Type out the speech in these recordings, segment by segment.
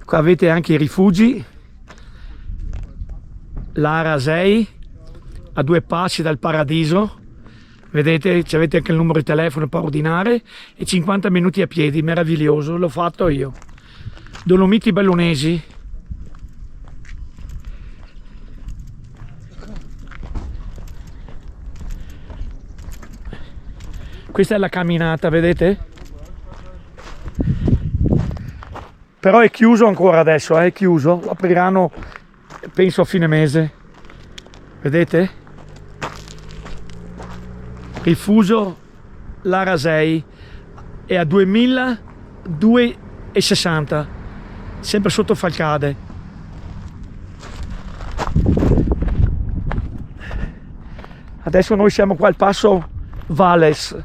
Qua avete anche i rifugi, l'Ara 6 a 2 passi dal paradiso, vedete, avete anche il numero di telefono per ordinare e 50 minuti a piedi, meraviglioso, l'ho fatto io. Dolomiti Bellunesi. Questa è la camminata, vedete? Però è chiuso ancora adesso, è chiuso, lo apriranno penso a fine mese. Vedete? Rifugio Lara 6 è a 2260, sempre sotto Falcade. Adesso noi siamo qua al passo Valles,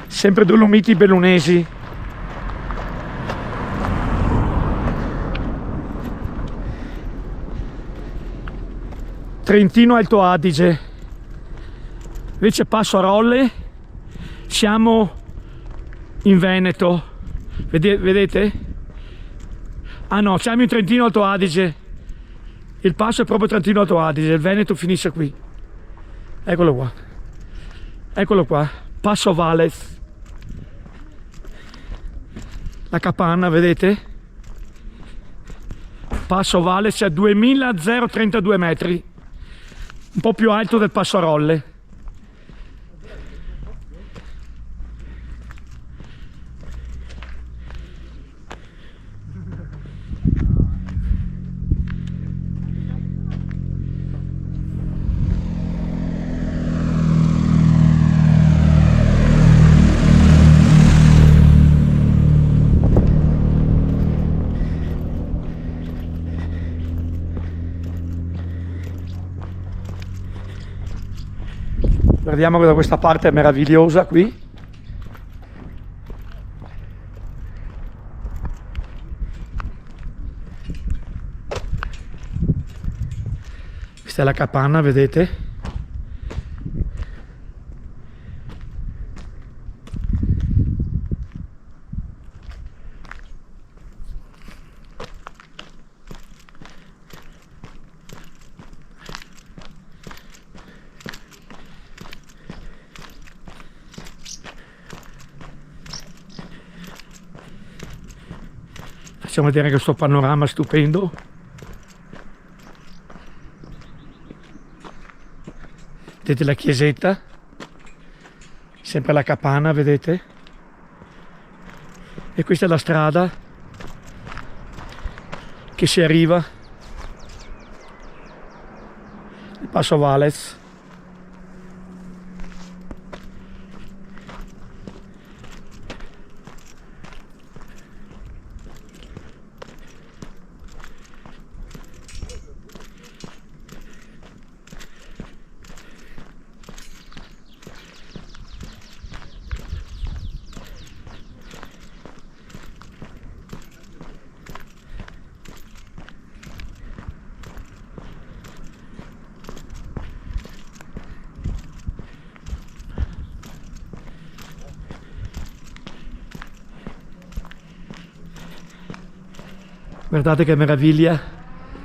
sempre Dolomiti Bellunesi. Trentino Alto Adige. Invece passo a Rolle, siamo in Veneto, vedete? Ah no, siamo in Trentino Alto Adige, il passo è proprio Trentino Alto Adige, il Veneto finisce qui. Eccolo qua, passo Valles, la capanna, vedete? Passo Valles a 2032 metri, un po' più alto del passo a Rolle. Guardiamo da questa parte meravigliosa qui. Questa è la capanna, vedete? Facciamo vedere questo panorama stupendo. Vedete la chiesetta, sempre la capanna, vedete? E questa è la strada che si arriva, il passo Valles. Guardate che meraviglia,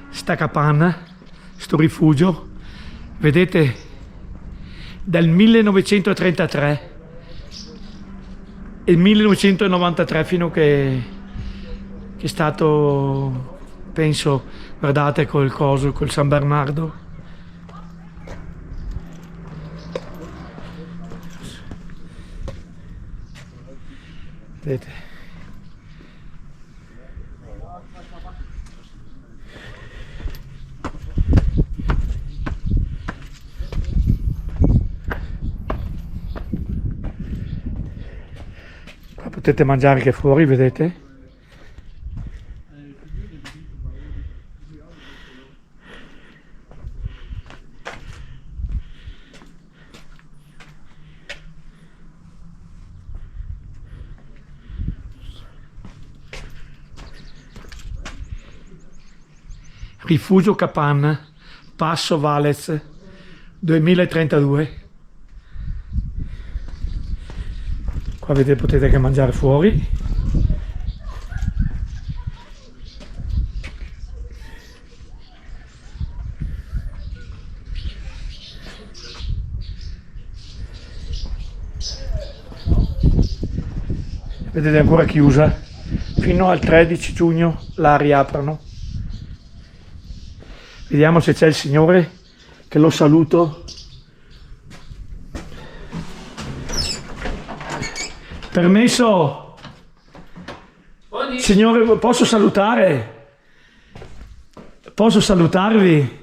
sta capanna, sto rifugio, vedete, dal 1933 e 1993 fino che è stato, penso, guardate col coso, col San Bernardo. Vedete? Potete mangiare anche fuori, vedete? Rifugio Capanna, Passo Valles, 2032. Qua vedete, potete anche mangiare fuori. vedete, è ancora chiusa, fino al 13 giugno la riaprono. Vediamo se c'è il signore, che lo saluto. Permesso? Signore, posso salutare? Posso salutarvi?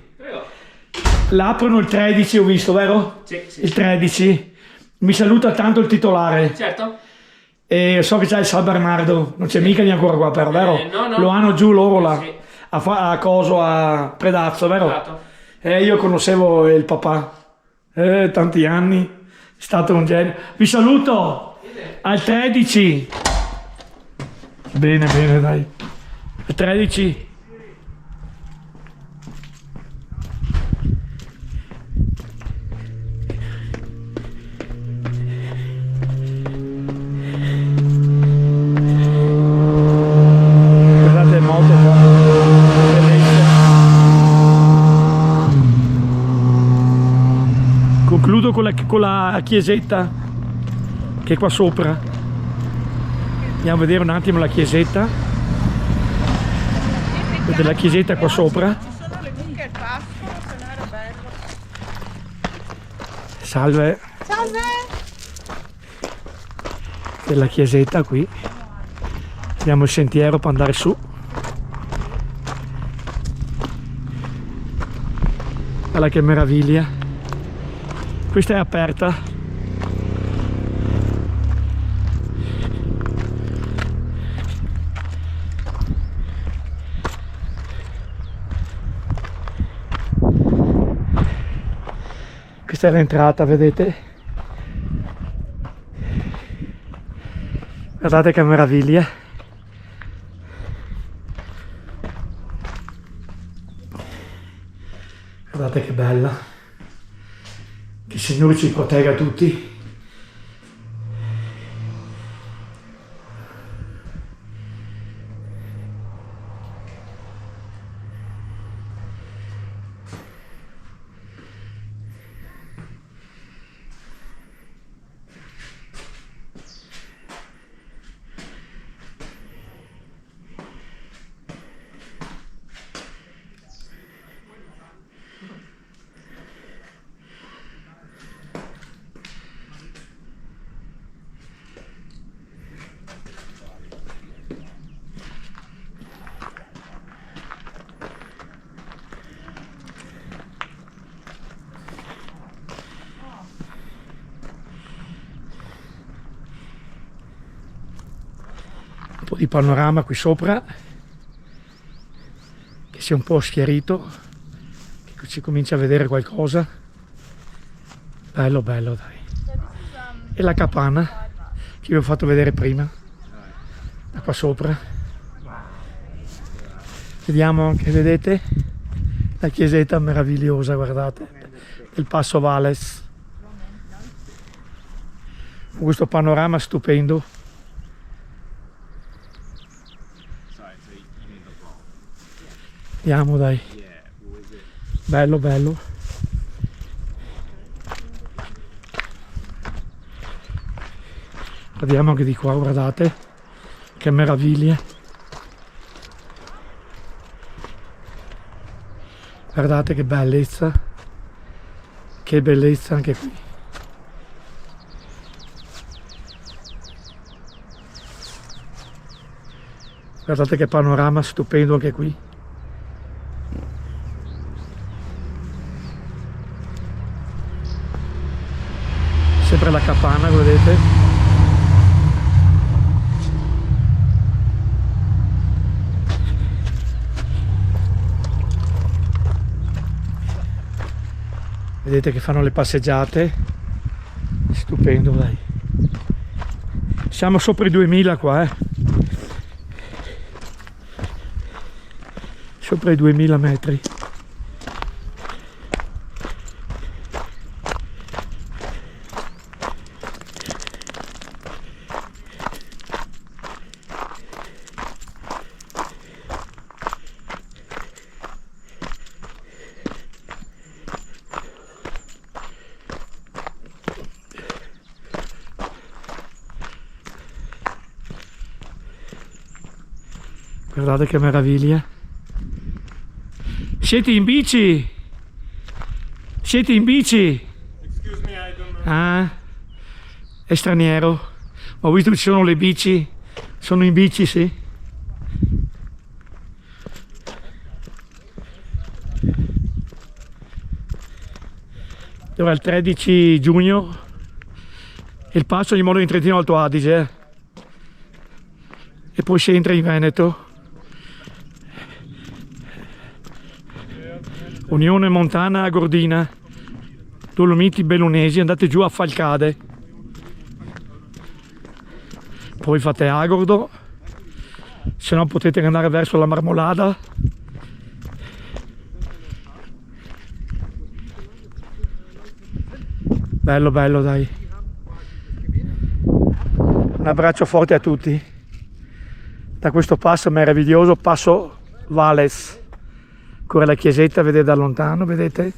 L'aprono il 13, ho visto, vero? Sì, sì. Il 13. Mi saluta tanto il titolare. Certo. E so che c'è il San Bernardo, non c'è mica neanche ancora qua, però, vero? No. Lo hanno giù loro là, Sì. a Coso, a Predazzo, vero? Esatto. Io conoscevo il papà, tanti anni, è stato un genio. Vi saluto al 13. Bene, bene, dai. Al 13. Guardate, moto qua. Bellezza. Concludo con la chiesetta che è qua sopra. Andiamo a vedere un attimo la chiesetta. Vedete la chiesetta qua sopra. Ci sono le mucche al passo, se no era bello. Salve. Salve! Della chiesetta qui. Abbiamo il sentiero per andare su. Guarda che meraviglia. Questa è aperta. Questa è l'entrata, vedete? Guardate che meraviglia. Guardate che bella. Che il Signore ci protegga tutti. Un po' di panorama qui sopra, che si è un po' schiarito, che si comincia a vedere qualcosa. Bello, bello, dai. E la capanna che vi ho fatto vedere prima, da qua sopra. Vediamo anche, vedete, la chiesetta meravigliosa, guardate, del Passo Valles. Con questo panorama stupendo. Andiamo, dai. Bello, bello. Guardiamo anche di qua, guardate che meraviglia. Guardate che bellezza. Che bellezza anche qui. Guardate che panorama stupendo anche qui. Sempre la capanna, vedete? Vedete che fanno le passeggiate. Stupendo, dai. Siamo sopra i 2000 qua, Sopra i 2000 metri. Guardate che meraviglia. Siete in bici? Siete in bici? Excuse me, I don't know. Ah, è straniero. Ho visto che ci sono le bici. Sono in bici, sì. Ora il 13 giugno il passo di modo in Trentino Alto Adige e poi si entra in Veneto. Unione Montana Gordina, Dolomiti Bellunesi, andate giù a Falcade, poi fate Agordo, se no potete andare verso la Marmolada. Bello bello, dai. Un abbraccio forte a tutti da questo passo meraviglioso, passo Vales. Ancora la chiesetta, vedete da lontano, vedete?